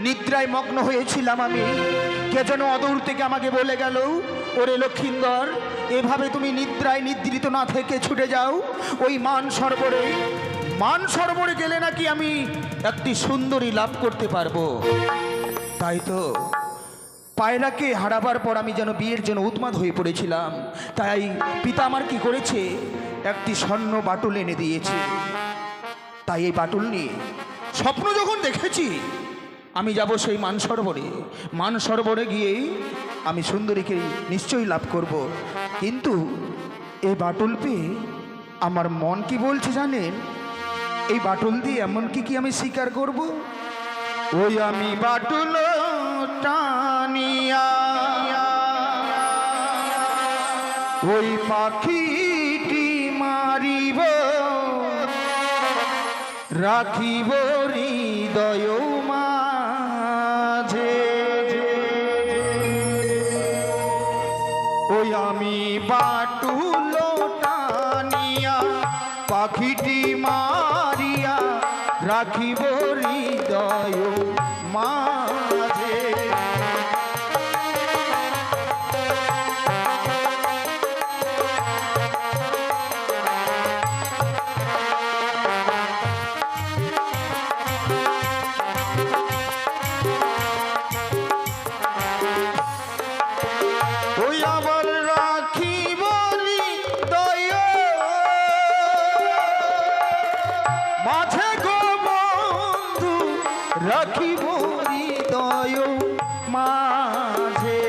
নিদ্রায় মগ্ন হয়েছিলাম আমি। কে যেন অদূর থেকে আমাকে বলে গেল, ওরে লক্ষিন্দর, এভাবে তুমি নিদ্রায় নিদ্রিত না থেকে ছুটে যাও ওই মান সরোবরে গেলে নাকি আমি একটি সুন্দরী লাভ করতে পারবো। তাই তো পায়রাকে হারাবার পর আমি যেন বিয়ের জন্য উন্মাদ হয়ে পড়েছিলাম। তাই পিতা আমার কি করেছে, একটি স্বর্ণ বাটুল এনে দিয়েছে। তাই এই বাটুল নিয়ে স্বপ্ন যখন দেখেছি আমি যাব সেই মান সরোবরে গিয়েই আমি সুন্দরীকে নিশ্চয়ই লাভ করব। কিন্তু এই বাটুল পেয়ে আমার মন কি বলছে জানেন? এই বাটুল দিয়ে এমন কি আমি স্বীকার করব? ওই আমি বাটুল টানিয়া ওই পাখিটি মারিব, রাখিব হৃদয় মাঝে। ওই আমি বাটুল টানিয়া পাখিটি মারিয়া রাখিব হৃদয় মাঝে। ওই আবার রাখিব হৃদয় মাঝে গো বন্ধু, রাখিব হৃদয় মাঝে।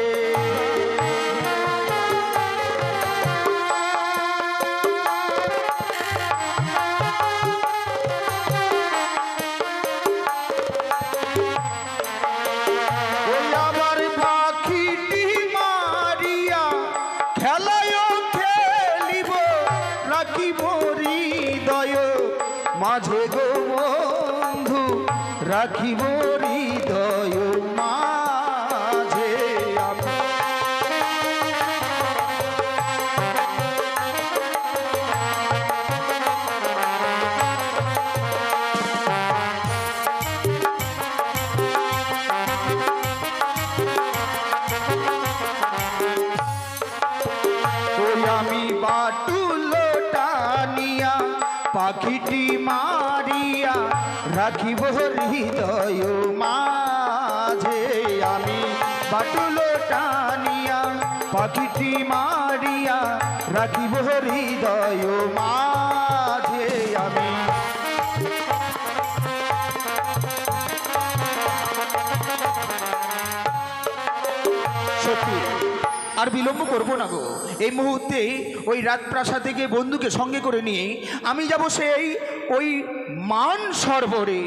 ওই আবার পাখিটি মারিয়া খেলায় খেলিব, রাখিব হৃদয় মাঝে গো বন্ধু, রাখিব হৃদয় মাঝে। ওই আমি বাটুল টানিয়া পাখিটি মারিয়া রাখিব হৃদয় মাঝে। আমি বাটুল টানিয়া পাখিটি মারিয়া রাখিব হৃদয় মাঝে। আমি সত্যি আর বিলম্ব করবো না গো। এই মুহূর্তে ওই রাজপ্রাসাদ থেকে বন্ধুকে সঙ্গে করে নিয়ে আমি যাব সেই ওই মান সরোবরে।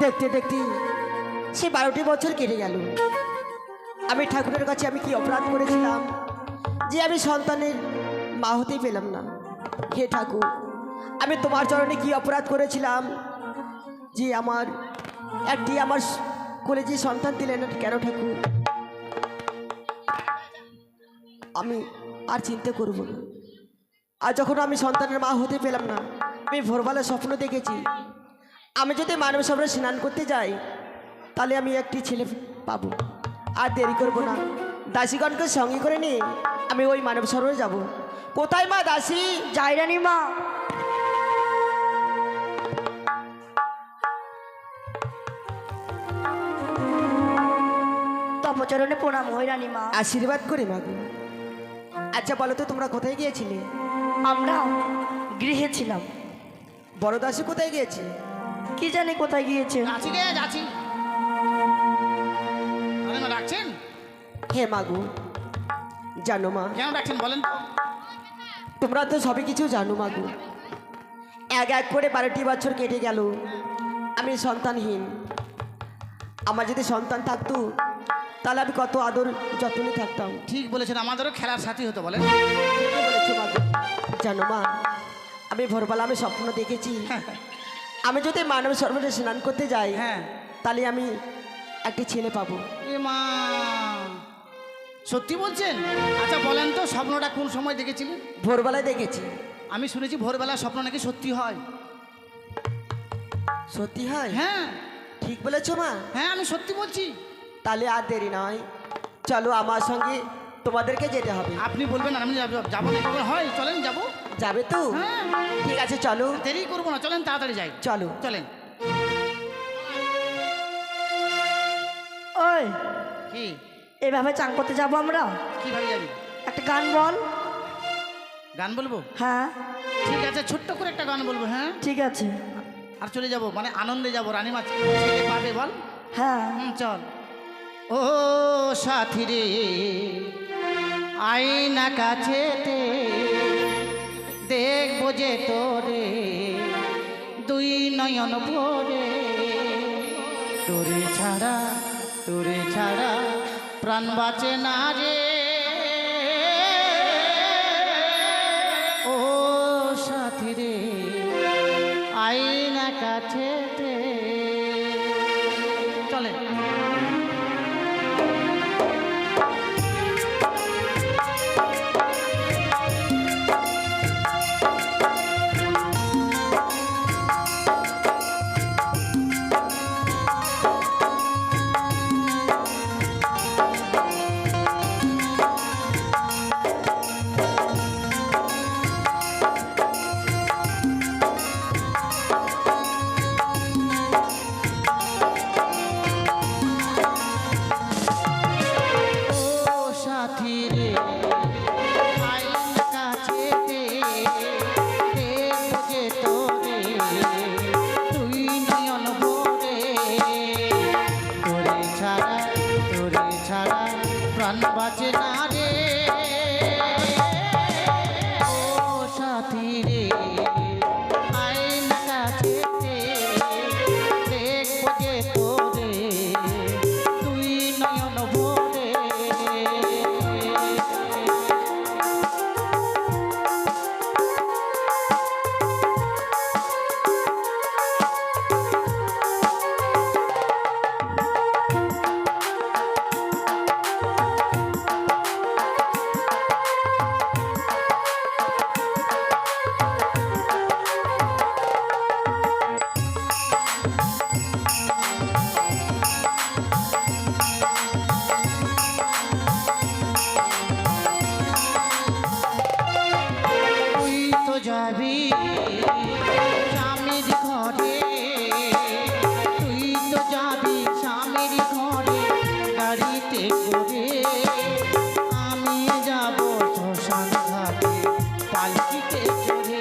দেখতে দেখতে সে 12টি বছর কেটে গেল। আমি ঠাকুরের কাছে আমি কি অপরাধ করেছিলাম যে আমি সন্তানের মা হতেই পেলাম না? হে ঠাকুর, আমি তোমার চরণে কি অপরাধ করেছিলাম যে আমার কোলে যে সন্তান দিলেন না? কেন ঠাকুর? আমি আর চিন্তা করব না। আর যখন আমি সন্তানের মা হতে পেলাম না, আমি ভোরবেলা স্বপ্ন দেখেছি আমি যদি মানব সরোবরে স্নান করতে যাই তাহলে আমি একটি ছেলে পাবো। আর দেরি করবো না, দাসীগণকে সঙ্গে করে নিয়ে আমি ওই মানব সরোবরে যাব। কোথায় মা দাসী? যাই রানী মা। তপচরণে প্রণাম হয় রানী মা। আশীর্বাদ করে মাগো। আচ্ছা বলো তো, তোমরা কোথায় গিয়েছিলে? আমরা গৃহে ছিলাম। বড় দাসী কোথায় গিয়েছে? কি জানি কোথায় গিয়েছে। যাচ্ছি রে যাচ্ছি। ডাকছেন? হে মাগো, জানো মা, কেন ডাকছেন বলেন তো? তোমরা তো সবই কিছু জানো মাগো। এক এক করে 12টি বছর কেটে গেল, আমি সন্তানহীন। আমার যদি সন্তান থাকতো তাহলে আমি কত আদর যত্নে থাকতাম। ঠিক বলেছেন, আমাদেরও খেলার সাথী হতো বলেন। ঠিকই বলেছো মাগো। জানো মা, আমি ভোরবেলা আমি স্বপ্ন দেখেছি আমি যদি মানব সরোবরে স্নান করতে যাই হ্যাঁ। তাহলে আমি একটি ছেলে পাবো। এ মা, সত্যি বলছেন? আচ্ছা বলেন তো স্বপ্নটা কোন সময় দেখেছিলেন? ভোরবেলায় দেখেছি। আমি শুনেছি ভোরবেলা স্বপ্ন নাকি সত্যি হয়। সত্যি হয়? হ্যাঁ ঠিক বলেছো মা। হ্যাঁ, আমি সত্যি বলছি। তাহলে আর দেরি নয়, চলো আমার সঙ্গে তোমাদেরকে যেতে হবে। আপনি বলবেন আর আমি যাবো না, কখন হয়? চলেন যাবো। যাবে তো? হ্যাঁ, ঠিক আছে চলো। দেরি করবো না, চলেন তাড়াতাড়ি যাই। চলো। চলেন। ওই কি এভাবে চান করতে যাবো আমরা? কিভাবে যাবি? একটা গান বল। গান বলবো? হ্যাঁ ঠিক আছে, ছোট্ট করে একটা গান বলবো। হ্যাঁ, ঠিক আছে। আর চলে যাব, মানে আনন্দে যাব। রানীমা ছেলে পাবে বল। হ্যাঁ চল। ও সাথী রে, আয়না কাছেতে দেখবো যে তোরে, দুই নয়ন ভরে। তোরে ছাড়া প্রাণ বাঁচে না রে। ও সাথী রে, আয়না কাছেতে। চলে। প্রাণ বাঁচে না রে। ও সাথী রে, আয়না কাছেতে দেখবো যে তোরে, তুই নয়ন ভরে। যাবি স্বামীর ঘরে, তুই তো যাবি স্বামীর ঘরে গাড়িতে করে, আমি যাব শ্মশান ঘাটে পালকিতে চড়ে।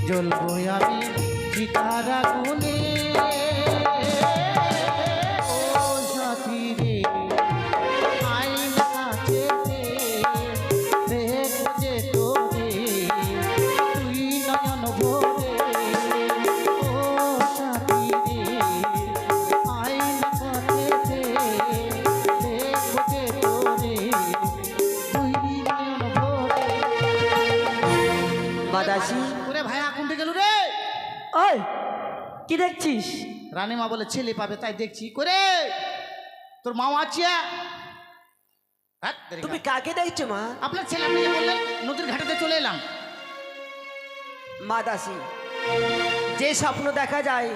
জ্বলবো আমি চিতার আগুনে। ও সাথী রে, আয়না কাছেতে দেখবো যে তোরে, তুই নয়ন ভরে। ও সাথী রে, আয়না কাছেতে দেখবো যে তোরে, তুই নয়ন ভরে। বাদাসী, ভাইয়া কোনটা গেল রে? ওই কি দেখছিস? রানীমা বলে ছেলে পাবে তাই দেখছি। করে তোর মা আছে? তুমি কাকে দেখছো মা? আপনার ছেলে, আপনি যে বললেন নদীর ঘাটেতে চলে এলাম। মা দাসী, যে স্বপ্ন দেখা যায়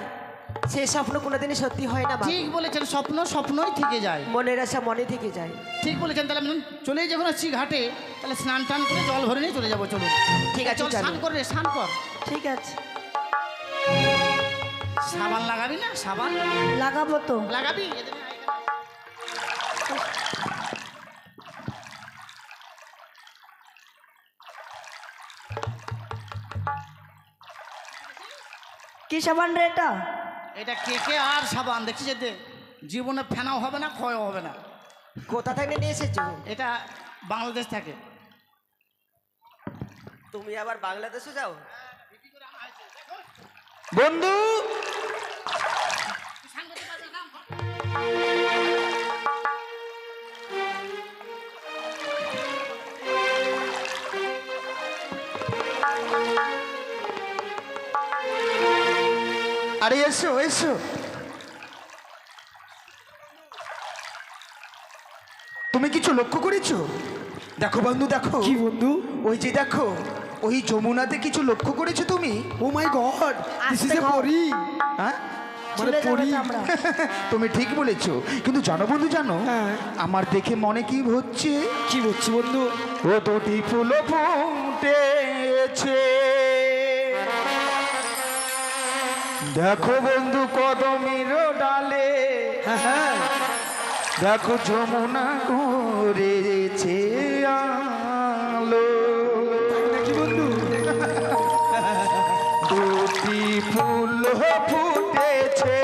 সেই স্বপ্ন কোনোদিনই সত্যি হয় না। ঠিক বলেছেন, স্বপ্ন স্বপ্নই থেকে যায়, মনের আশা মনে থেকে যায়। ঠিক বলেছেন। তাহলে আমি চলেই যখন আসছি ঘাটে, তাহলে স্নান টান করে জল ভরে নিয়ে চলে যাবো। চলুন। ঠিক আছে, চল, চলো। স্নান কর রে, স্নান কর। ঠিক আছে, সাবান লাগাবি না? সাবান লাগাবো তো। লাগাবি? কি সাবান রে এটা? এটা কে কে আর সাবান দেখছি যেতে। জীবনে ফেনাও হবে না, ক্ষয়ও হবে না। কোথা থেকে নিয়ে এসেছো? এটা বাংলাদেশ থেকে। তুমি আবার বাংলাদেশে যাও? বন্ধু আরে এসো এসো। তুমি কিছু লক্ষ্য করেছো? দেখো বন্ধু দেখো। কি বন্ধু? ওই যে দেখো, ওই যমুনাতে কিছু লক্ষ্য করেছো তুমি? ও মাই গড, দিস ইজ এ আস্তে খাও। পরি। হ্যাঁ মানে চলে যাবে পরি। চামড়া। তুমি ঠিক বলেছো, কিন্তু জানো বন্ধু জানো, হ্যাঁ। আমার দেখে মনে কি হচ্ছে, কি বলছি বন্ধু? ও দুটি ফুল ফুটেছে। দেখো বন্ধু কদমের ডালে, হ্যাঁ হ্যাঁ, দেখো যমুনা করেছে আলো। তাই নাকি বন্ধু? দুটি ফুল ফুটেছে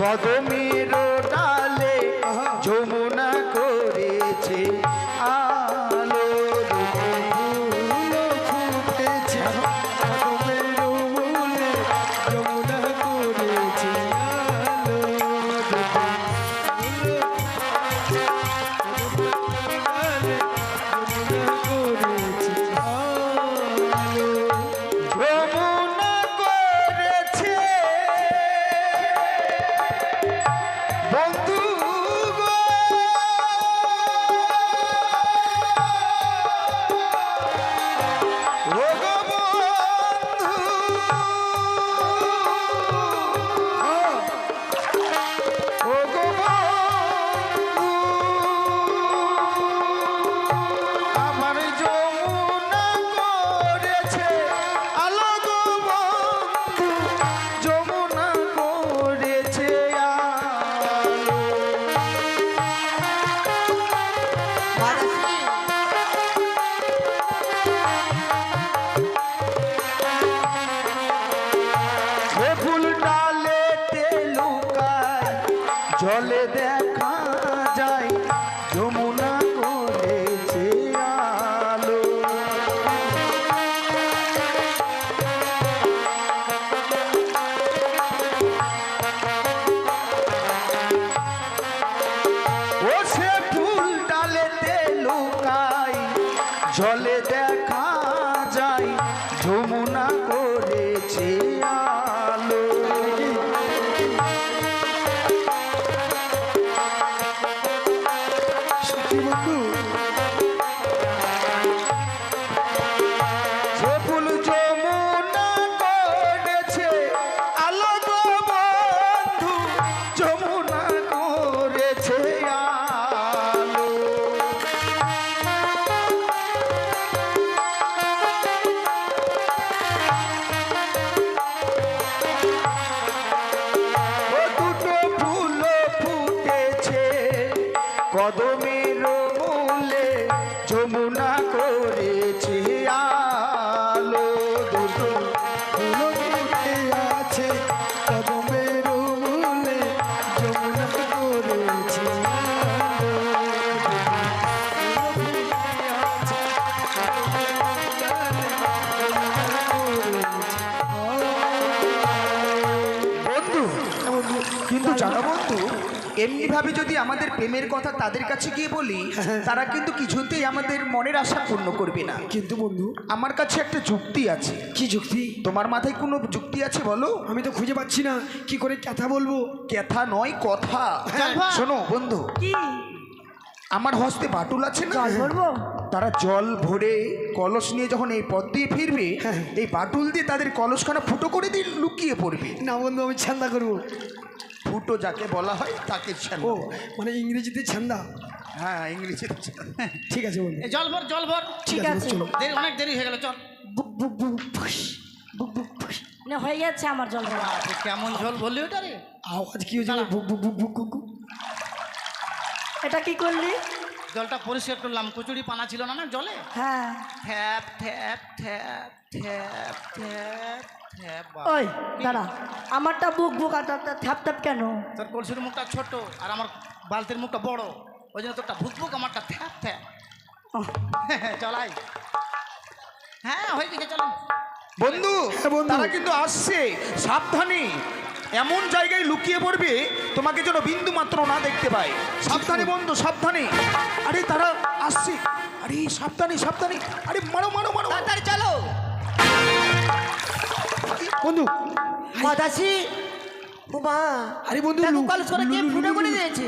কদমের ডালে, যমুনা করেছে আলো। ফুল ফুটেছে কদমের মূলে, যমুনা করেছে আলো। যমুনা করেছে আলো। যমুনা করেছে বন্ধু গো, ও গো বন্ধু, ও গো বন্ধু, আমার যমুনা করেছে আলো গো বন্ধু, যমুনা করেছে আলো। সে ফুল ডালেতে লুকায়, জলে দেখা যায়, যমুনা করেছে আলো। ও সে ফুল ডালেতে লুকায়, জলে দেখা যায়, যমুনা করেছে আলো। সত্যি বন্ধু? সে ফুল যমুনা করেছে আলো গো বন্ধু, যমুনা করেছে আলো। ও দুটো ফুল ফুটেছে কদমের মূলে, যমুনা করেছে আলো। দুটো ফুল ফুটে আছে কদমের মূলে, যমুনা করেছে আলো। ফুল ফুটে আছে বন্ধু, কিন্তু জানো বন্ধু, এমনি ভাবে যদি আমাদের প্রেমের কথা তাদের কাছে গিয়ে বলি, তারা কিন্তু কিছুতেই আমাদের মনের আশা পূর্ণ করবে না। কিন্তু বন্ধু, আমার কাছে একটা যুক্তি আছে। কি যুক্তি? তোমার মাথায় কোনো যুক্তি আছে বলো? আমি তো খুঁজে পাচ্ছি না, কি করে কথা বলবো? কথা নয় কথা। হ্যাঁ। শোনো বন্ধু, কি আমার হস্তে বাটুল আছে না, জল ভরবো? তারা জল ভরে কলস নিয়ে যখন এই পথ দিয়ে ফিরবে, হ্যাঁ। এই বাটুল দিয়ে তাদের কলসখানা ফুটো করে দিয়ে লুকিয়ে পড়বে। না বন্ধু, আমি ছান্দা করবো। ফুটো যাকে বলা হয় তাকে ছাড়। ও মানে ইংরেজিতে ছান্দা? হ্যাঁ, ইংরেজিতে ছাড়। ঠিক আছে বন্ধু, জল ভর জল ভর। ঠিক আছে। চলো। অনেক দেরি হয়ে গেল, চল। বুক বুক বুক ফুস, বুক বুক ফুস। না হয়ে গেছে আমার জল ভরা। বাপরে, কেমন জল ভরলি ওটা রে? আওয়াজ কি হয়েছে? বুক বুক বুক বুক বুক। এটা কি করলি? জলটা পরিষ্কার করলাম, কচুরি পানা ছিল না না জলে। হ্যাঁ, থ্যাপ থ্যাপ থ্যাপ থ্যাপ থ্যাপ হ্যাঁ বা ওই দাঁড়া, আমারটা বুক বুক আর তোরটা থ্যাপ থ্যাপ কেন? তোর কলসির মুখটা ছোট আর আমার বালতির মুখটা বড়, ওই জন্য তোরটা ভুকভুক আমারটা থ্যাপ থ্যাপ। ওহ, চলাই, হ্যাঁ হয়ে গেছে, চলো। বন্ধু বন্ধু। তারা কিন্তু আসছে, সাবধানে। এমন জায়গায় লুকিয়ে পড়বে তোমাকে যেন বিন্দু মাত্র না দেখতে পায়। সাবধানে বন্ধু, সাবধানে। আরে তারা আসছে, আরে সাবধানে সাবধানে। আরে মারো মারো মারো। তাড়াতাড়ি চলো। বন্ধু মাদাসি, উমা, আরে বন্ধু দেখো কলস করে কে ফুটো করে দিয়েছে।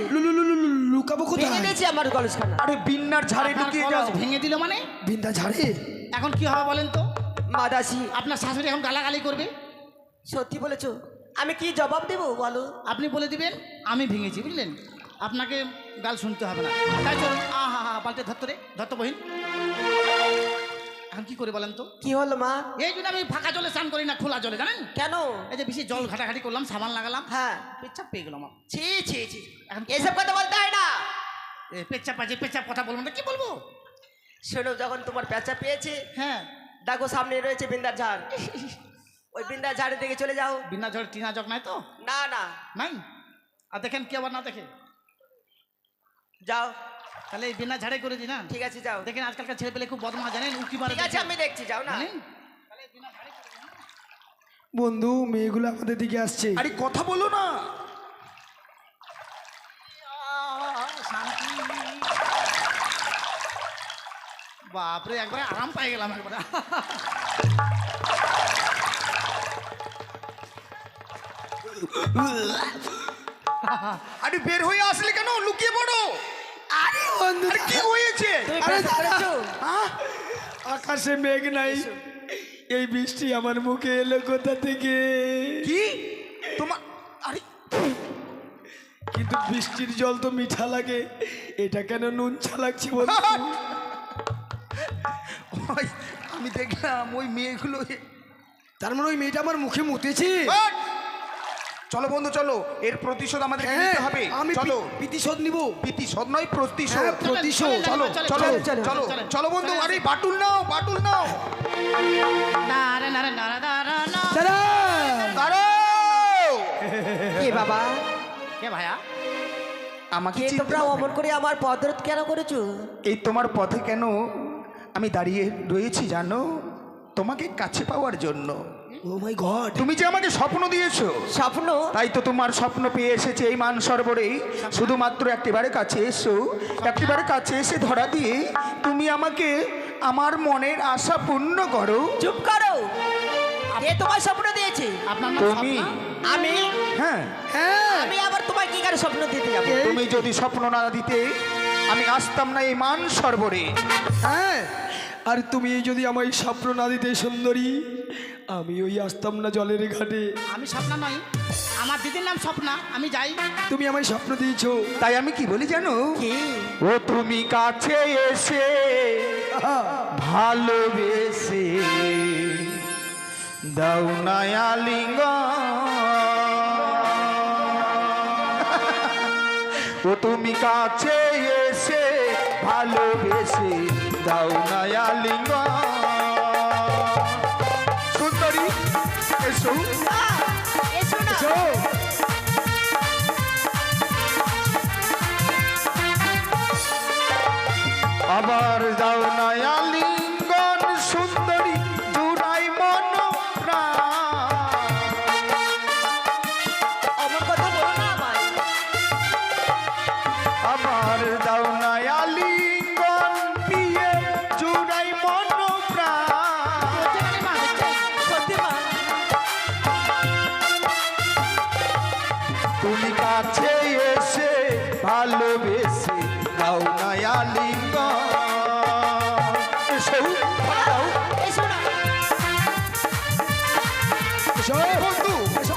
লুকাবো ভেঙে কোথায়? দিয়েছে আমার কলসখানা। আরে বিন্নার ঝাড়ে আপনার ঢুকিয়ে কলস যাও। ভেঙে দিল মানে বিন্দা ঝাড়ে। এখন কি হবে বলেন তো? মাদাসি, আপনার শাশুড়ি এখন গালাগালি করবে, সত্যি বলেছো, আমি কি জবাব দেবো বলো? আপনি বলে দিবেন আমি ভেঙেছি, বুঝলেন? আপনাকে গাল শুনতে হবে না। তাই চলুন, আহা হা পাল্টে ধরতো রে, ধরতো বহিন। এখন কি করে বলেন তো? কি হলো মা? এই জন্য আমি ফাঁকা জলে স্নান করি না, খোলা জলে, জানেন? কেন? এই যে বেশি জল ঘাটাঘাটি করলাম, সাবান লাগালাম, হ্যাঁ, পেচ্ছাপ পেয়ে গেলাম আমার। ছি ছি ছি, এখন এসব কথা বলতে হয় না। পেচ্ছাপ আছে, পেচ্ছাপ কথা বলবো না, কি বলবো? শোনো, যখন তোমার পেঁচা পেয়েছে, হ্যাঁ, দেখো সামনে রয়েছে বিন্দার ঝাড়, ওই বিন্দার ঝাড়ের দিকে চলে যাও। বিনা জল টিনা জগ নাই তো? না না, নাই। আর দেখেন কি আবার না দেখে, যাও। তাহলে এই বিনা ঝাড়ে করে দিই না। ঠিক আছে, যাও। দেখেন আজকালকার ছেলে পেলে খুব বদমা, জানেন? উকি মারে, ঠিক আছে, আমি দেখছি, যাও না। জানেন? বন্ধু মেয়েগুলো আমাদের দিকে আসছে। আরে কথা বলো না। শান্তি। বাপরে, একবারে আরাম পাই গেলাম একবারে। আরে বের হয়ে আসলে কেন? লুকিয়ে পড়ো। আরে বন্ধু, আরে কি হয়েছে? তুমি আরে পেঁচা করেছো? হ্যাঁ? আকাশে মেঘ নাই, এই বৃষ্টি আমার মুখে এলো কোথা থেকে? কি তোমার? আরে কিন্তু বৃষ্টির জল তো মিঠা লাগে, এটা কেন নুন ছা লাগছে বন্ধু? ওই, আমি দেখলাম ওই মেয়েগুলো। তার মানে ওই মেয়েটা আমার মুখে মুতেছে। বাট! চলো বন্ধু, চলো, এর প্রতিশোধ আমাদের নিতে হবে। আমি চলো, প্রতিশোধ নিব। প্রতিশোধ নয়, প্রতিশোধ। হ্যাঁ, প্রতিশোধ। চলো চলো চলো, চলো চলো বন্ধু। আরে বাটুল নাও, বাটুল নাও। নারে নারে নারে নারে না। দাঁড়া। দাঁড়াও। কে বাবা? কে ভাইয়া? আমাকে কে চিনতে তোমরা পারবে অমন না? করে আমার পদরোধ কেন করেছো? এই তোমার পথে কেন আমি দাঁড়িয়ে রয়েছি জানো? তোমাকে কাছে পাওয়ার জন্য। ও মাই গড, তুমি যে আমাকে স্বপ্ন দিয়েছো, স্বপ্ন? তাই তো তোমার স্বপ্ন পেয়ে এসেছে এই মান সরোবরে। শুধুমাত্র একটিবারে কাছে এসো, একটিবারে কাছে এসে ধরা দিয়ে তুমি আমাকে আমার মনের আশা পূর্ণ করো। চুপ করো। কে তোমার স্বপ্ন দিয়েছে? আপনার নাম তুমি। স্বপ্না? আমি? হ্যাঁ, হ্যাঁ আমি আবার তোমায় কি করে স্বপ্ন দিতে যাবো? তুমি যদি স্বপ্ন না দিতে আমি আসতাম না এই মান সরোবরে। হ্যাঁ, আর তুমি যদি আমায় স্বপ্ন না দিতে সুন্দরী, আমি ওই আসতাম না জলের ঘাটে। আমি স্বপ্না নই, আমার দিদির নাম স্বপ্না, আমি যাই। তুমি আমায় স্বপ্ন দিয়েছো। তাই আমি কি বলি জানো? কি? ও তুমি কাছে এসে ভালোবেসে দাও না আলিঙ্গন। ও তুমি কাছে এসে ভালোবেসে দাও না আলিঙ্গন। সুন্দরী এসো। এসো না। এসো। আবার দাও না আলিঙ্গন সুন্দরী জুড়াই মন প্রাণ। অমন কথা বলো না আমায়। আবার দাও না আলিঙ্গন দিয়ে জুড়াই মন প্রাণ। সত্যি মা? তুমি কাছে এসে ভালোবেসে দাও না আলিঙ্গন। এসো, দাও। এসো না। এসো বন্ধু, এসো।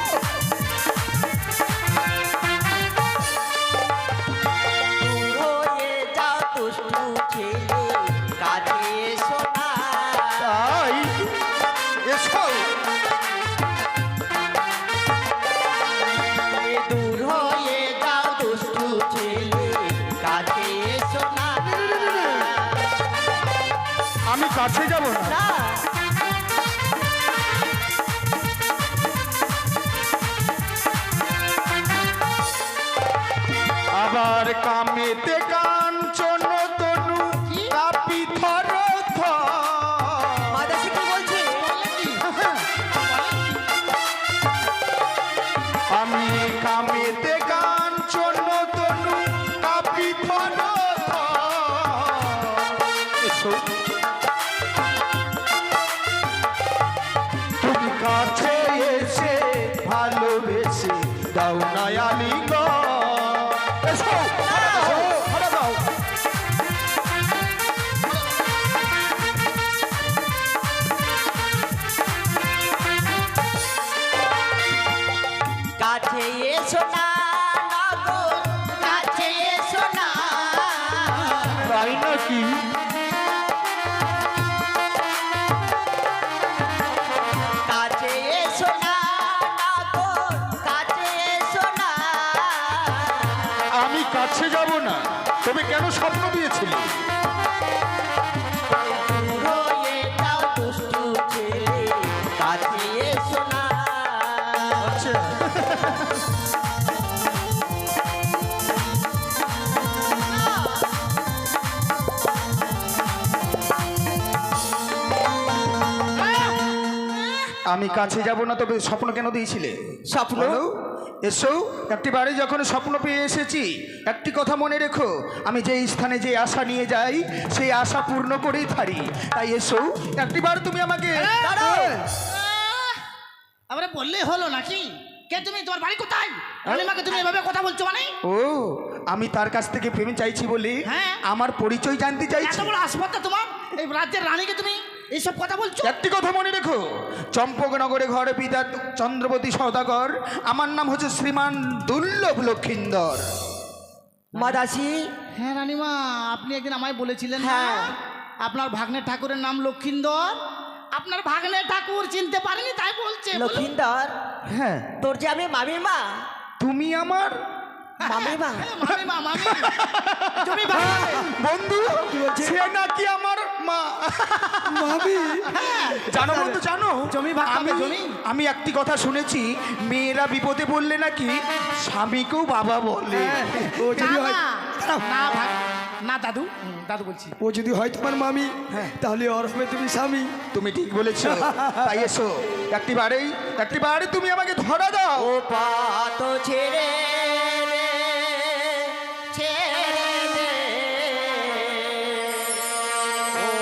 হয়ে যাও দুষ্টু ছেলে, কাছে এসো না। তাই এসো। দূর হয়ে যাও দুষ্টু ছেলে, কাছে এসো না। আমি কাছে যাব না। না, আর কামেতে কাঞ্চন তনু কাপি থর থর। মাদাসি কি বলছে? আমি কামেতে কাঞ্চন তনু কাপি থর থর। এসো তুমি কাছে এসে ভালোবেসে দাও নয়ালি গো। এসো ধরে দাও। কাছে এসো না গো, কাছে এসো না। তাই নাকি? কাছে এসো না গো, কাছে এসো না। আমি কাছে যাব না, তবে কেন স্বপ্ন দিয়েছিলে? হয়ে যাও দুষ্টু ছেলে, কাছে এসো না। আচ্ছা আমি কাছে যাব না, তবে স্বপ্ন কেন দিয়েছিলে? স্বপ্ন? বলো। এসো, একটি বাড়ি যখন স্বপ্ন পেয়ে এসেছি, একটি কথা মনে রেখো, আমি যে স্থানে যে আশা নিয়ে যাই সেই আশা পূর্ণ করেই থারি। তাই এসো, একটি বার তুমি আমাকে আবার বললেই হলো নাকি? কে তুমি? তোমার বাড়ি কোথায়? রানীমাকে তুমি এভাবে কথা বলছো মানে? ও, আমি তার কাছ থেকে প্রেম চাইছি বলে হ্যাঁ। আমার পরিচয় জানতে এত চাইছি। বড় আসপত্তা তোমার? এই রাজ্যের রানীকে তুমি এইসব কথা বলছো? একটি কথা মনে রেখো, চম্পকনগরে ঘরে পিতা চন্দ্রবতী সওদাগর, আমার নাম হচ্ছে শ্রীমান দুর্লভ লক্ষিন্দর। মাদাসি, হ্যাঁ রানীমা, আপনি একদিন আমায় বলেছিলেন না হ্যাঁ। আপনার ভাগ্নের ঠাকুরের নাম লক্ষিন্দর। আপনার ভাগ্নের ঠাকুর চিনতে পারেনি তাই বলছে। বলুন। লক্ষিন্দর, হ্যাঁ, তোর যে আমি মামিমা, তুমি আমার মামিমা। হ্যাঁ, মামিমা, মামি। তুমি ভাগ্নে। বন্ধু, সে নাকি আমার মা। মামি জানো বন্ধু, জানো জমি ভাগ পাবে, আমি- জমি? আমি একটি কথা শুনেছি, মেয়েরা বিপদে পড়লে নাকি স্বামীকেও বাবা বলে। ও যদি না, হয় না ভাগ না দাদু, দাদু বলছি। ও যদি হয় তোমার মামি, তাহলে ওর হবে তুমি স্বামী। তুমি ঠিক বলেছো। তাই এসো, একটি বারে তুমি আমাকে ধরা দাও। ও পাত ছেড়ে দে, ছেড়ে দে,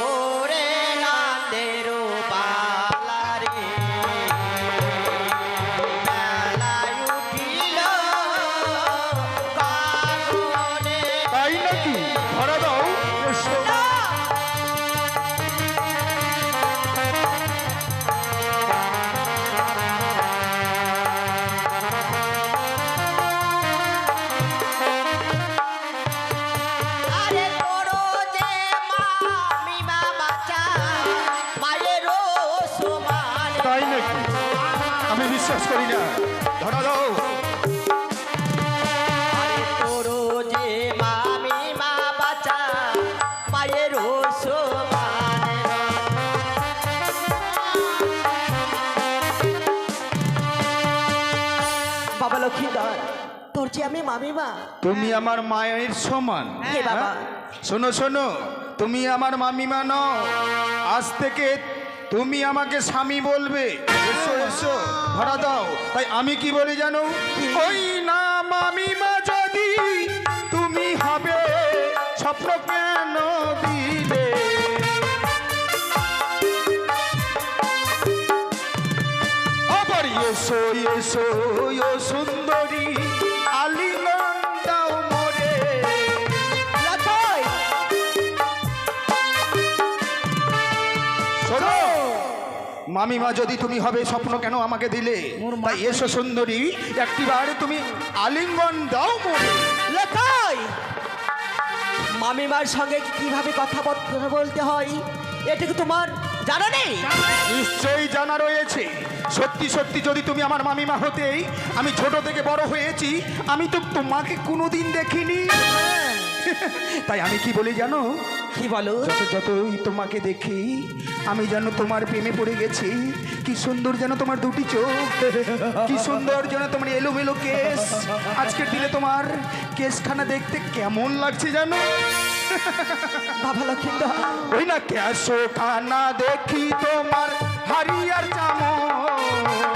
ওরে নান্দেরো পালা রে, বেলায় উঠিল কাঁদনে। তাই নাকি? ধরা দাও। এসো। আরে তোরো যে মামিমা বাচ্চা, মায়েরও সমান। তাই নাকি? আমি বিশ্বাস করি না। ধরা দাও। আরে তোরো যে মামিমা বাচ্চা, মায়েরও সমান। বাবা লক্ষ্মীধর, তোর যে আমি মামিমা। তুমি আমার মায়ের সমান। হে বাবা। হ্যাঁ? শোনো শোনো, তুমি আমার মামিমা নও, আজ থেকে তুমি আমাকে স্বামী বলবে। এসো এসো, ধরা দাও। তাই আমি কি বলি জানো? ওই না মামিমা যদি তুমি হবে, স্বপ্ন কেন দিলে? আবার এসো এসো ও সুন্দরী, আলিঙ্গন দাও মোরে। লক্ষ্মী, শোনো, মামিমা যদি তুমি হবে, স্বপ্ন কেন আমাকে দিলে? তাই এসো সুন্দরী, একটিবার তুমি আলিঙ্গন দাও মোরে। লক্ষ্মী, মামিমার সঙ্গে কিভাবে কথা বলতে হয় এটুকু তোমার জানা নেই? নিশ্চয়ই জানা রয়েছে। সত্যি সত্যি যদি তুমি আমার মামিমা হতেই, আমি ছোট থেকে বড় হয়েছি, আমি তো তোমাকে কোনোদিন দেখিনি। তাই আমি কি বলি জানো, কি বলো? যতই তোমাকে দেখি আমি যেন তোমার প্রেমে পড়ে গেছি। কি সুন্দর যেন তোমার দুটি চোখ, কি সুন্দর যেন তোমার এলোমেলো কেস। আজকের দিনে তোমার কেসখানা দেখতে কেমন লাগছে জানো? বাবা লক্ষিন্দর, ওই না কেসো খানা দেখি তোমার হারিয়ার চামচ,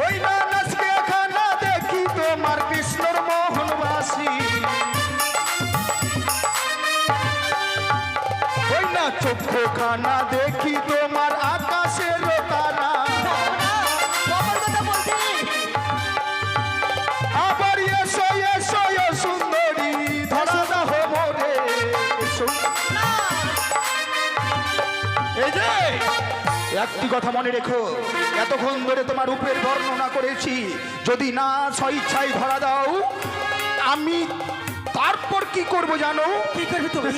ওই না নাচকে খানা দেখি তোমার কৃষ্ণর মোহনবাসী, ওই না চক্ষু খানা দেখি তোমার আকাশের তারা। বাবার কথা বলছি। আবার এসো এসো এ সুন্দরী ধরা দাহ মোরে। এই যে একটি কথা মনে রেখো, এতক্ষণ ধরে তোমার রূপের বর্ণনা করেছি, যদি না স্বইচ্ছায় ধরা দাও আমি তারপর কি করব জানো? কি করবি তুমি?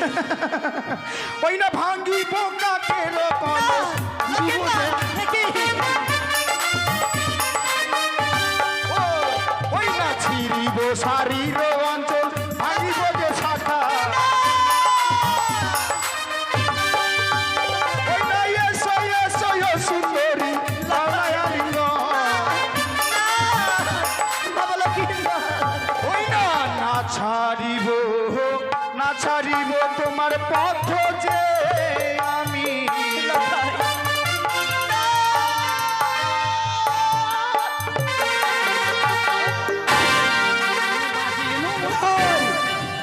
ওই না ভাঙ্গি বোকাকে ওই না ছিড়িব শারীর অঞ্চল, ভাঙিব যে শাখা, ওই না এসো এসো এ সুন্দরী লালায়ালিঙ্গ, বাবা লক্ষিন্দর, ওই না না ছাড়িব না ছাড়িব তোমার পথ যে আমি।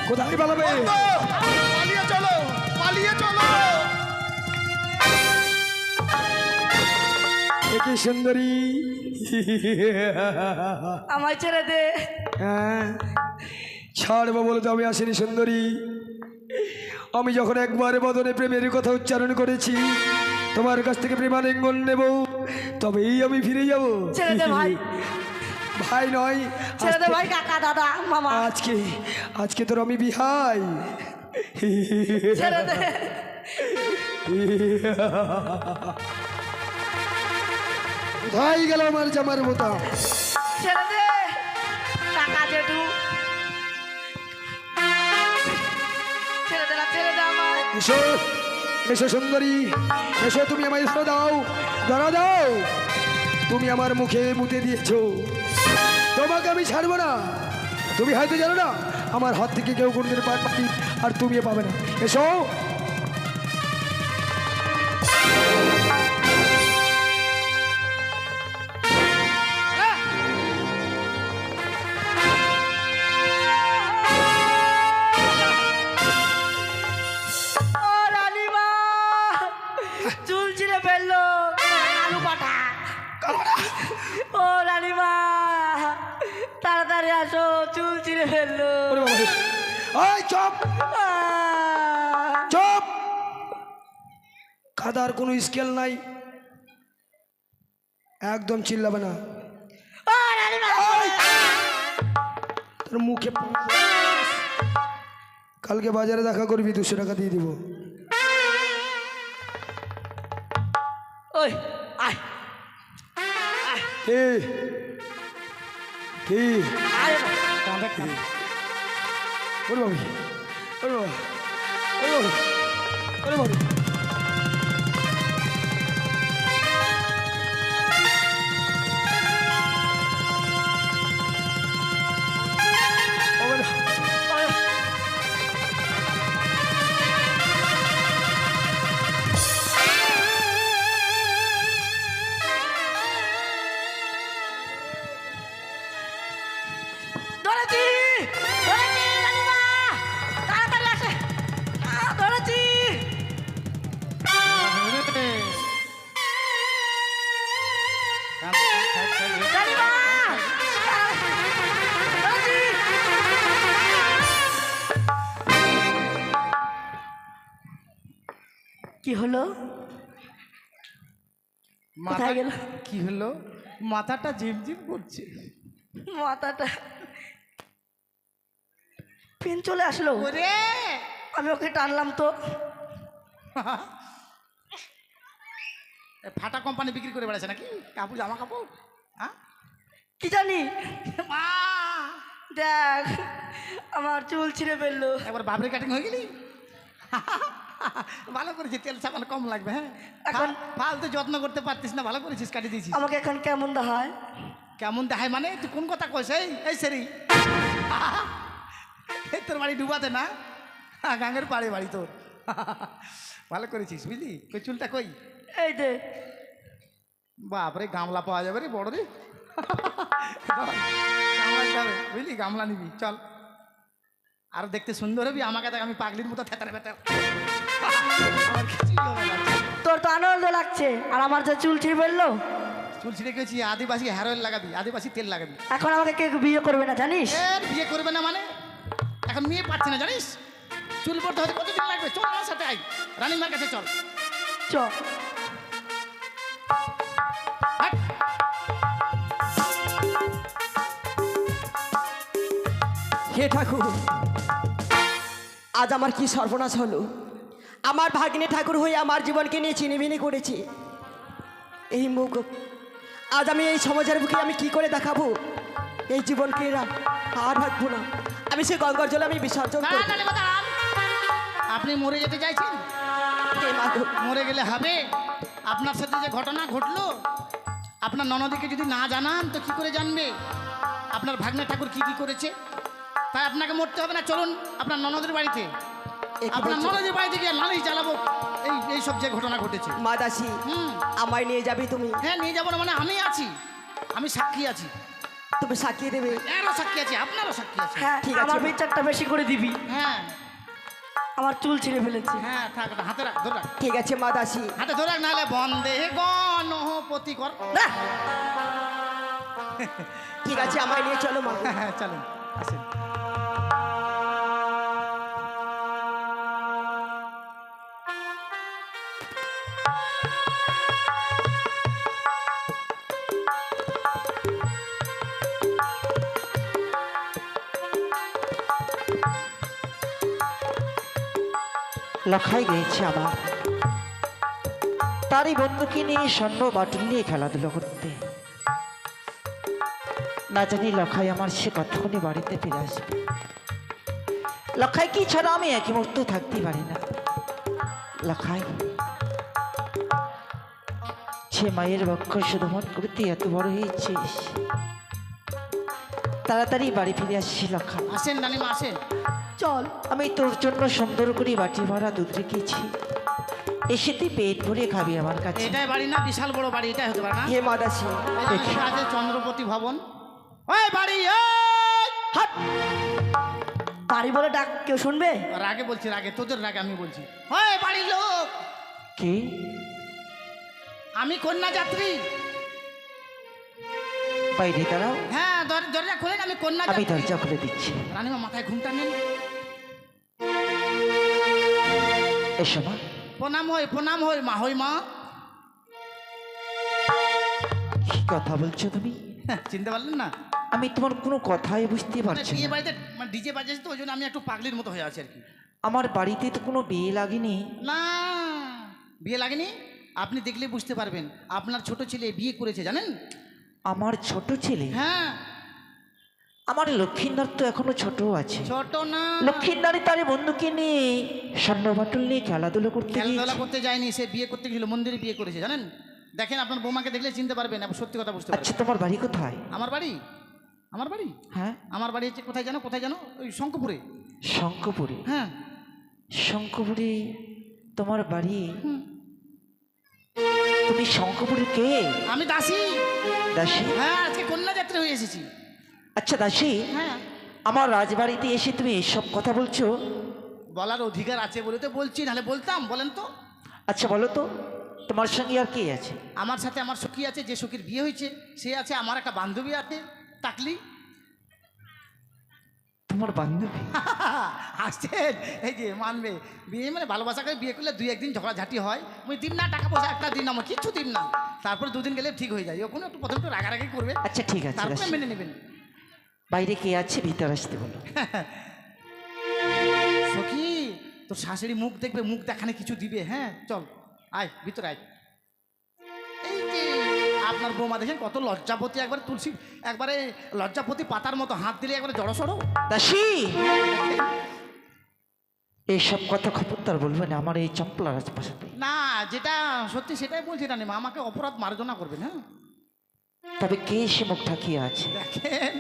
কোথায় পালাবে? পালিয়ে চলো, পালিয়ে চলো। কি সুন্দরী! আমায় ছেড়ে দে। হ্যাঁ, ছাড়বো বলে তো আমি আসিনি সুন্দরী। আমি যখন একবার বদনে প্রেমের কথা উচ্চারণ করেছি, তোমার কাছ থেকে প্রেমালিঙ্গন নেব, তবেই আমি ফিরে যাব। ছেড়ে দে ভাই, ভাই নয়, ছেড়ে দে ভাই, কাকা দাদা মামা, আজকে আজকে তোর আমি বিহাই। ছেড়ে দে। কোথায় গেল আমার জামার বোতাম? ছেড়ে দে কাকা জেঠু, ছেড়ে দে না, ছেড়ে দে আমায়। এসো এসো সুন্দরী, এসো, তুমি আমায় ধরা দাও, ধরা দাও। তুমি আমার মুখে মুতে দিয়েছো, তোমাকে আমি ছাড়বো না। তুমি হয়তো জানো না, আমার হাত থেকে কেউ কোনদিন পাবি আর তুমিও পাবে না। এসো। ও রানীমা, চুল ছিঁড়ে ফেললো আলু পাঠা। ও রানীমা, তাড়াতাড়ি আসো, চুল ছিঁড়ে ফেললো। ওরে বাবা রে। ওই চুপ আহ! চুপ, খাদার কোনো স্কেল নাই, একদম চিল্লাবে না। ও রানীমা, তোর মুখে কালকে বাজারে দেখা করবি, 200 টাকা দিয়ে দিব। ওই আয় কে কি? আয় না। ওরে বাবা, ওরে বাবা, ওরে বাবা, ওরে বাবা। ধরেছি, ধরেছি রানীমা, তাড়াতাড়ি আসে। ধরেছি। রানীমা, ধরেছি। কি হলো? কোথায় গেল? কি হলো? মাথাটা ঝিমঝিম করছে। মাথাটা পেন চলে আসলো। ওরে আমি ওকে টানলাম তো। ফাটা কোম্পানি বিক্রি করে বেড়াচ্ছে নাকি কাপড়, জামা কাপড়? হ্যাঁ কি জানি, মা, দেখ আমার চুল ছিঁড়ে ফেললো। একবার বাবরি কাটিং হয়ে গেলি। ভালো করেছিস, তেল সাবান কম লাগবে। হ্যাঁ এখন এখন- ফালতু যত্ন করতে পারতিস না, ভালো করেছিস কাটি দিয়েছিস। আমাকে এখন কেমন দেখায়? কেমন দেখায় মানে তুই কোন কথা কইস? এই সেরি তোর বাড়ি ডুবাতে না, গাঙের পাড়ে বাড়ি তোর। ভালো করেছিস বুঝলি। কই চুলটা কই? এই দে। বাপরে গামলা পাওয়া যাবে রে বড় রে। গামলা নিতে হবে, বুঝলি, গামলা নিবি চল। আর দেখতে সুন্দর হবি, আমাকে দেখ আমি পাগলির মতো থেতারে বেতার। তোর তো আনন্দ লাগছে, আর আমার যে চুল ছিঁড়ে ফেললো। চুল ছিঁড়ে গেছি, আদিবাসী হেয়ার অয়েল লাগাবি, আদিবাসী তেল লাগাবি। এখন আমাকে কেউ বিয়ে করবে না জানিস? এর বিয়ে করবে না মানে? এখন মেয়ে পাচ্ছে না জানিস? চুল পড়তে হতে কতদিন লাগবে? চল আমার সাথে আই, রানীমার কাছে চল। চ। হাট। হে ঠাকুর, আজ আমার কি সর্বনাশ হলো। আমার ভাগ্নে ঠাকুর হয়ে আমার জীবনকে নিয়ে চিনিমিনি করেছে। এই মুখ আজ আমি এই সমাজের বুকে আমি কি করে দেখাবো? এই জীবনকে আর রাখবো না। আমি সে গঙ্গার জলে আমি বিসর্জন দাঁড়ান, করবো। রানীমা, দাঁড়ান। আপনি মরে যেতে চাইছেন? হে মা গো, মরে গেলে হবে? আপনার সাথে যে ঘটনা ঘটলো, আপনার ননদীকে যদি না জানান তো কি করে জানবে আপনার ভাগ্নে ঠাকুর কি কি করেছে? তাই আপনাকে মরতে হবে না, চলুন আপনার ননদের বাড়িতে। এ কি আপনার বলছো? ননদের বাড়িতে গিয়ে নালিশ চালাবো এই সব যে ঘটনা ঘটেছে। মা দাসী, হুম, আমায় নিয়ে যাবে তুমি? হ্যাঁ নিয়ে যাবো না মানে? আমি আছি, আমি সাক্ষী আছি, তুমি সাক্ষী দেবে? এরও সাক্ষী আছে, আপনারও সাক্ষী আছে। হ্যাঁ ঠিক আছে। আমার বিচারটা বেশি করে দিবি। হ্যাঁ আমার চুল ছিঁড়ে ফেলেছে। হ্যাঁ থাক, হাতে রাখ, ধরে রাখ, ঠিক আছে মা দাসী। হাতে ধরে রাখ, নাহলে বন্দে গণপতি কর। ঠিক আছে, আমায় নিয়ে চলো মা। হ্যাঁ চলুন, আসেন। লখাই গেছে আমার, তারই বন্ধুকে নিয়ে স্বর্ণ বাটুল নিয়ে খেলাধুলো করতে। না জানি লখাই আমার সে কতক্ষণে বাড়িতে ফিরে আসবে। লখাই কি ছাড়া আমি এক মুহূর্ত থাকতে পারি না। লখাই সে মায়ের বক্ষ শোধন করতে এত বড় হয়েছিস, তাড়াতাড়ি বাড়ি ফিরে আসছি লখাই। আসেন রানীমা, আসেন। চল। আমি তোর জন্য সুন্দর করে বাটি ভরা দুধ রেখেছি, এসে তুই পেট ভরে খাবি আমার কাছে। এটাই বাড়ি না? বিশাল বড় বাড়ি, এটাই হতে পারে না? হে মা দাসী, এটা আছে চন্দ্রপতি ভবন। ওই বাড়ি, ওই! হাট। বাড়ি বলে ডাক কেউ শুনবে? রাগে বলছি, রাগে, তোদের রাগে আমি বলছি। ওই বাড়ির লোক, কে? আমি কন্যা যাত্রী। বাইরে দাঁড়াও, হ্যাঁ দরজা খোলেন, আমি কন্যা আমি যাত্রী। দরজা খুলে দিচ্ছি। রানীমা মাথায় ঘুমটা নেন। এসো মা। প্রণাম হই, প্রণাম হই মা, হই মা। কি কথা বলছো তুমি? চিনতে পারলেন না? আমি তোমার কোনো কথাই বুঝতে মানে পারছি বিয়ে না। বাড়িতে ডিজে বাজেছে তো, ওই জন্য আমি একটু পাগলির মতো হয়ে আছি আর কি। আমার বাড়িতে তো কোনো বিয়ে লাগেনি। না, বিয়ে লাগেনি? আপনি দেখলে বুঝতে পারবেন। আপনার ছোট ছেলে বিয়ে করেছে জানেন? আমার ছোট ছেলে? হ্যাঁ। আমার লক্ষ্মীনার তো এখনো ছোট আছে। ছোট না, লক্ষ্মীনারী তার বন্ধুকে নিয়ে স্বর্ণ বাটুল নিয়ে খেলাধুলো করতে খেলাধুলা গিয়েছে। করতে যায়নি, সে বিয়ে করতে গেছিল, মন্দিরে বিয়ে করেছে জানেন? দেখেন আপনার বৌমাকে দেখলে চিনতে পারবেন, আপনি সত্যি কথা বুঝতে আচ্ছা পারবেন। তোমার বাড়ি কোথায়? আমার বাড়ি, আমার বাড়ি, হ্যাঁ, আমার বাড়ি হচ্ছে কোথায় জানো? কোথায় জানো? ওই শঙ্কপুরে। শঙ্কপুরে। হ্যাঁ। শঙ্কপুরে তোমার বাড়ি? তুমি শঙ্কপুরে কে? আমি দাসী। দাসী? হ্যাঁ, আজকে কন্যা যাত্রী হয়ে এসেছি। আচ্ছা দাসী, হ্যাঁ, আমার রাজবাড়িতে এসে তুমি এসব কথা বলছো? বলার অধিকার আছে বলে তো বলছি, নাহলে বলতাম? বলেন তো। আচ্ছা বলো তো, তোমার সঙ্গে আর কে আছে? আমার সাথে আমার সখী আছে, যে সখীর বিয়ে হয়েছে সে আছে, আমার একটা বান্ধবী আছে টাকলি। তোমার বান্ধবী? আসছেন, এই যে মানবে, বিয়ে মানে ভালোবাসা করে বিয়ে করলে দুই একদিন ঝগড়াঝাটি হয়, মুই দিন না টাকা পয়সা একটা দিন আমার কিচ্ছু দিন না, তারপরে দুদিন গেলে ঠিক হয়ে যায়। ওখানে একটু প্রথম একটু রাগারাগি করবে, আচ্ছা ঠিক আছে তারপরে দাসী, মেনে নেবেন। বাইরে কে আছে ভিতরে আসতে বলো। সখী, তোর শাশুড়ি মুখ দেখবে, মুখ দেখানে কিছু দিবে। হ্যাঁ চল, আয় ভিতরে আয়। এই যে আপনার বৌমা দেখেন কত লজ্জাপতি, একবারে তুলসী, একবারে লজ্জাপতি পাতার মতো হাত দিলে একবারে জড়সড়ো। দাসী, এইসব কথা খবরদার বলবে না আমার এই চম্পলা রাজপ্রাসাদে। না, যেটা সত্যি সেটাই বলছি রানীমা, আমাকে অপরাধ মার্জনা করবেন। হ্যাঁ, তবে কে সে মুখ ঢাকিয়ে আছে? দেখেন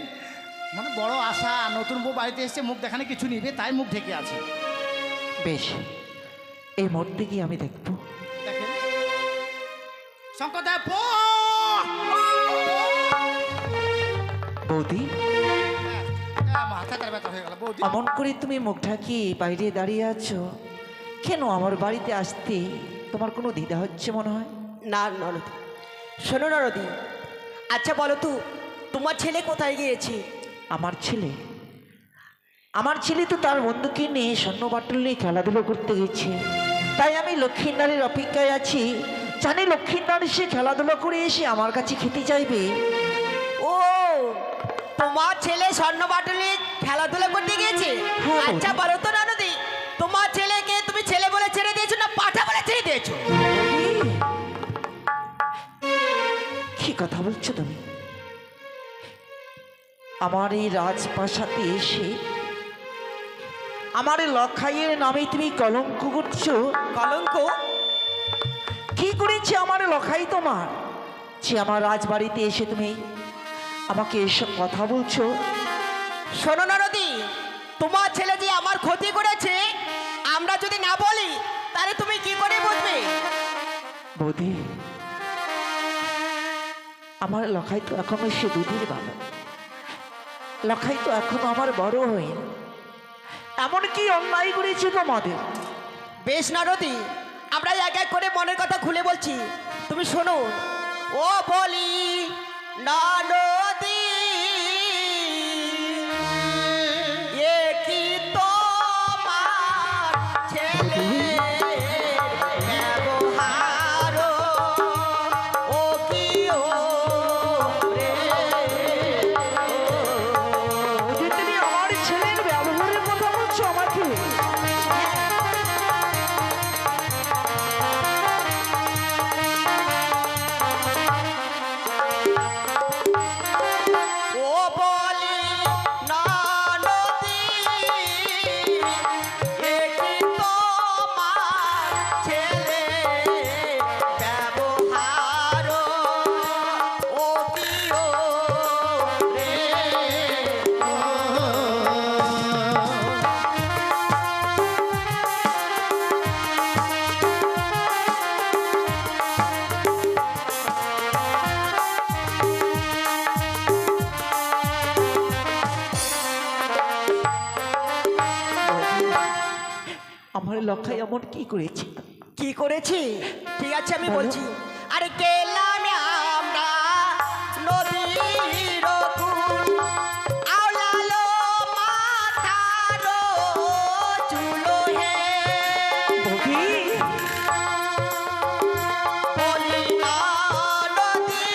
মানে বড় আশা, নতুন বউ বাড়িতে এসছে, মুখ দেখানে কিছু নিবে তাই মুখ ঢেকে আছে। বেশ, এই মুহূর্তে গিয়ে আমি দেখবো। দেখেন শঙ্করদা, বৌদি, মাথাটার ব্যথা হয়ে গেল। বৌদি, অমন করে তুমি মুখ ঢাকিয়ে বাইরে দাঁড়িয়ে আছো কেন? আমার বাড়িতে আসতে তোমার কোনো দ্বিধা হচ্ছে মনে হয়? না ননদি, শোনো ননদি, আচ্ছা বলো তো তোমার ছেলে কোথায় গিয়েছে? আমার ছেলে তো তার বন্ধুকে নিয়ে স্বর্ণবাটল নিয়ে খেলাধুলো করতে গেছে, তাই আমি লক্ষ্মীনারীর অপেক্ষায় আছি। জানি লক্ষ্মীনারী সে খেলাধুলো করে এসে আমার কাছে খেতে চাইবে। ও, তোমার ছেলে স্বর্ণ বাটলে খেলাধুলা করতে গিয়েছে? হ্যাঁ। আচ্ছা বলো তো ননদি, তোমার ছেলেকে তুমি ছেলে বলে ছেড়ে দিয়েছো না পাঠা বলে ছেড়ে দিয়েছো? কি কথা বলছো তুমি? আমার এই রাজপ্রাসাদে এসে আমার লখাইয়ের নামে তুমি কলঙ্ক করছো। কলঙ্ক? কি করেছে আমার লখাই তোমার যে আমার রাজবাড়িতে এসে তুমি আমাকে এসব কথা বলছো? শোনো ননদি, তোমার ছেলে যে আমার ক্ষতি করেছে আমরা যদি না বলি তাহলে তুমি কি করে বুঝবে? বৌদি, আমার লখাই তো এখনো সে দুধের বালক, লখাই তো এখনো আমার বড় হয়নি। এমন কি অন্যায় করেছে তোমাদের? বেশ ননদি, আমরা এক এক করে মনের কথা খুলে বলছি, তুমি শোনো। ও বলি ননদি, এ কি তোমার ছেলের ব্যবহার? ও কি ও রে যে তুমি আমার ছেলের ব্যবহারের কথা বলছো আমাকে? ও বলি ননদি, এ কি তোমার ছেলের ব্যবহার? ও কি ও রে আমার লখাই এমন কি করেছে? কি করেছি? ঠিক আছে আমি বলছি। আরে গেলাম আমরা নদীর কূল, আওলালো মাথার চুলো হে, বৌদি, বলি নদী,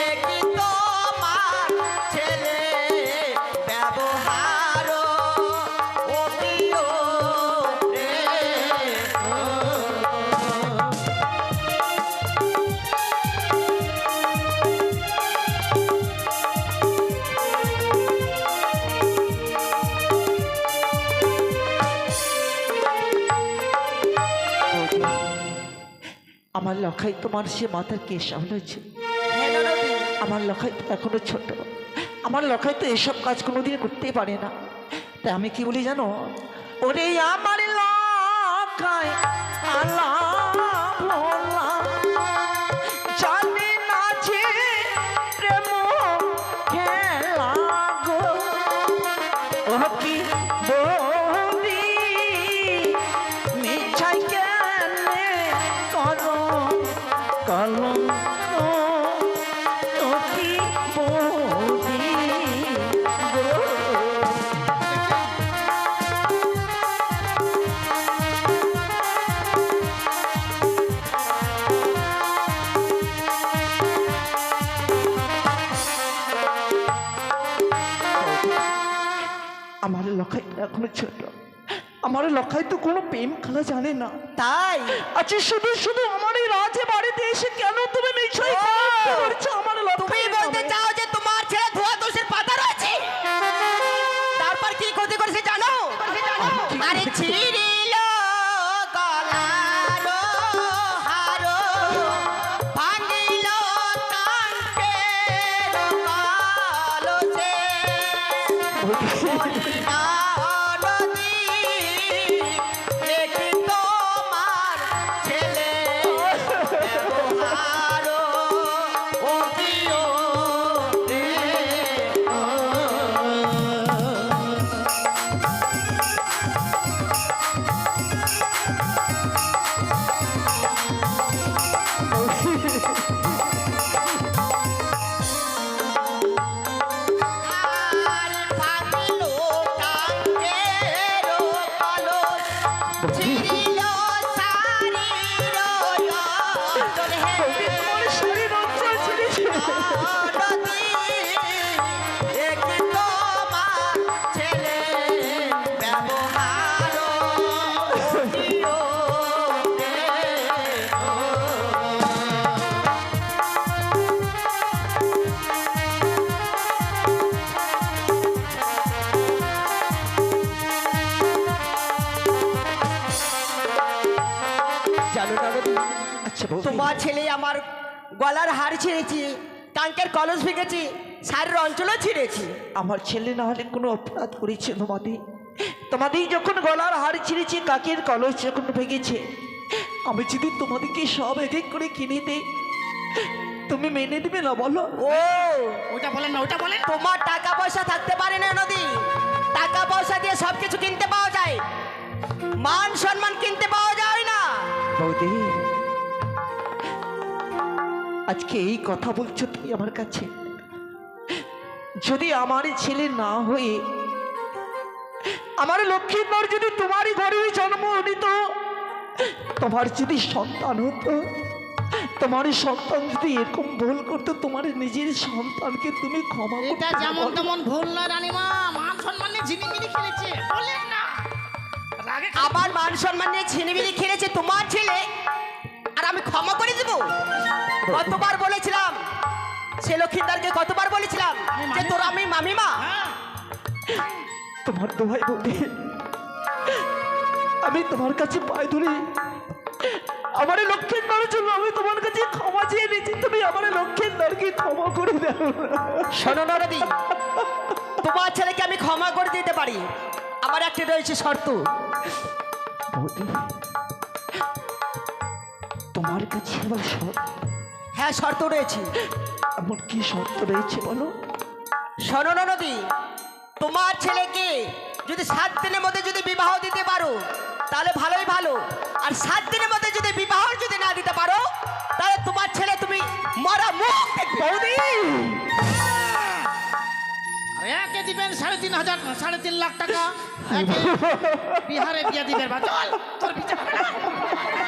এ কি তোমার ছেলে ব্যবহার? ও কি ও রে বৌদি, আমার লখাই তোমার সে মাথার কেশ সামলেছে। হ্যাঁ ননদি, আমার লখাই তো এখনো ছোট, আমার লখাই তো এসব কাজ কোনোদিন করতে পারে না। তাই আমি কি বলি জানো? ওরে আমার লখাই আলা ভোলা, জানে না যে প্রেম খেলা গো। ও কি বৌদি, মিছাই কেনে করো কলঙ্ক? ও কি বৌদি গো। আমার লখাই এখনো ছোট, আমার লখাই তো কোনো প্রেম খেলা জানে না। তাই আচ্ছা শুধু শুধু আমার এই রাজে বাড়িতে এসে কেন তুমি মিছাই করছো আমার তুমি লখাই বলতে চাও যে তোমার ছেলে ধোয়া দোষের পাতা রয়েছে? তারপর কি ক্ষতি করেছে জানো? আরে ছিড়িল গলার হারো, ভাঙিল কান্তের কলসে। নদী দেখি তোমার ছেলে ব্যবহার ও প্রিয় রে। আর ভাঙিল কান্তের কলস, ছিড়িল শাড়ির অঞ্চল হে। তোমার শরীর অঞ্চল ছিঁড়েছে। নদী দেখি তোমার ছেলে ব্যবহার ও প্রিয় রে। জানো না নদী, আচ্ছা বৌদি, তোমার ছেলে আমার গলার হার ছিঁড়েছি, টাঙ্কের কলস ভেঙেছি, শাড়ির অঞ্চলও ছিঁড়েছি। আমার ছেলে না হলে কোনো অপরাধ করেছে তোমাদের? তোমাদের যখন গলার হার ছিঁড়েছে, কাকের কলস যখন ভেঙেছে, আমি যদি তোমাদেরকে সব এক এক করে কিনে দিই, তুমি মেনে দিবে না বলো? ও ওটা বলেন না, ওটা বলেন। তোমার টাকা পয়সা থাকতে পারে না নদী, টাকা পয়সা দিয়ে সব কিছু কিনতে পাওয়া যায়, মান সম্মান কিনতে পাওয়া যায় না। বৌদি, আজকে এই কথা বলছো তুমি আমার কাছে? যদি আমার ছেলে না হয়ে আমার লক্ষ্মীর যদি তোমারই ঘরে জন্ম নিত, তোমার যদি সন্তান হতো, তোমার সন্তান যদি এরকম ভুল করতো, তোমার নিজের সন্তানকে তুমি ক্ষমা করতে এটা না যেমন বলো? তেমন ভুল নয় রানীমা, মান সম্মান নিয়ে ঝিনিমিনি খেলেছে, বলেন না রাগে আমার মান সম্মান নিয়ে ছিনিমিনি খেলেছে তোমার ছেলে, আর আমি ক্ষমা করে দেব? কতবার বলেছিলাম সে লক্ষ্মীদারকে, কতবার বলেছিলাম যে তোর আমি মামিমা। হ্যাঁ, তোমার দোহাই বৌদি, আমি তোমার কাছে পায়ে ধরি, আমার লক্ষ্মীর দ্বারের জন্য আমি তোমার কাছে ক্ষমা চেয়ে নিয়েছি, তুমি আমার লক্ষ্মীর দ্বারকে ক্ষমা করে দাও। শোনো নরদি, তোমার ছেলেকে আমি ক্ষমা করে দিতে পারি, আমার একটা রয়েছে শর্ত। বৌদি, তোমার কাছে আমার হ্যাঁ শর্ত রয়েছে। এমন কি শর্ত রয়েছে বলো? শোনো নদী, তোমার ছেলেকে যদি 7 দিনের মধ্যে যদি বিবাহ দিতে পারো তাহলে ভালোই ভালো, আর 7 দিনের মধ্যে যদি বিবাহ যদি না দিতে পারো তাহলে তোমার ছেলে তুমি মরা মুখ দেখবে। বৌদি, আর একে দিবেন 3,500 3.5 লাখ টাকা, একে বিহারে বিয়ে দিবেন। বা চল তোর বিচার হবে না।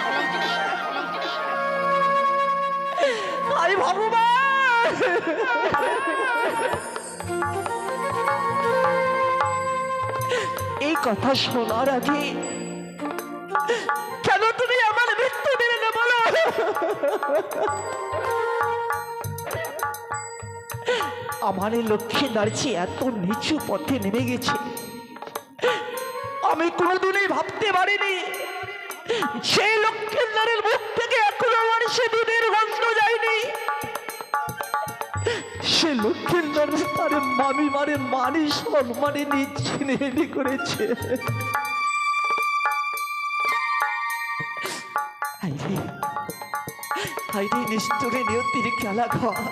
কলঙ্কিনী, কলঙ্কিনী। হাই ভগবান, এই কথা শোনার আগে কেন তুমি আমার মৃত্যু দিলে না বলো? আমার এই লক্ষ্মী নারচি এত নিচু পথে নেমে গেছে, আমি কোনোদিনই ভাবতে পারিনি সেই লক্ষ্মীর নারীর মুখ থেকে এখনো আমার সে দুধের গন্ধ যায়নি। সে লক্ষ্মীর নারী তার মামি মারে মানি সম্মানে নিচ্ছিনে করেছে। হাইরে নিষ্ঠুরে নিয়তির খেলা ঘর,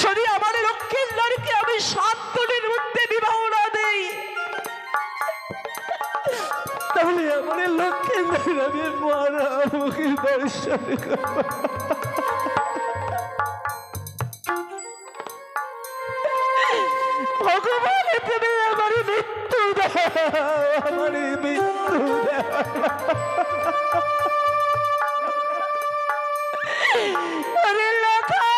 যদি আমার লক্ষ্মীর নারীকে আমি 7 দিনের মধ্যে বিবাহ না দেই, তাহলে আমার লক্ষ্মীর নারী আমি মারা মুখে দর্শন করব। ভগবান, তুমি আমার মৃত্যু দাও, আমার মৃত্যু দাও। আরে লক্ষ্মী,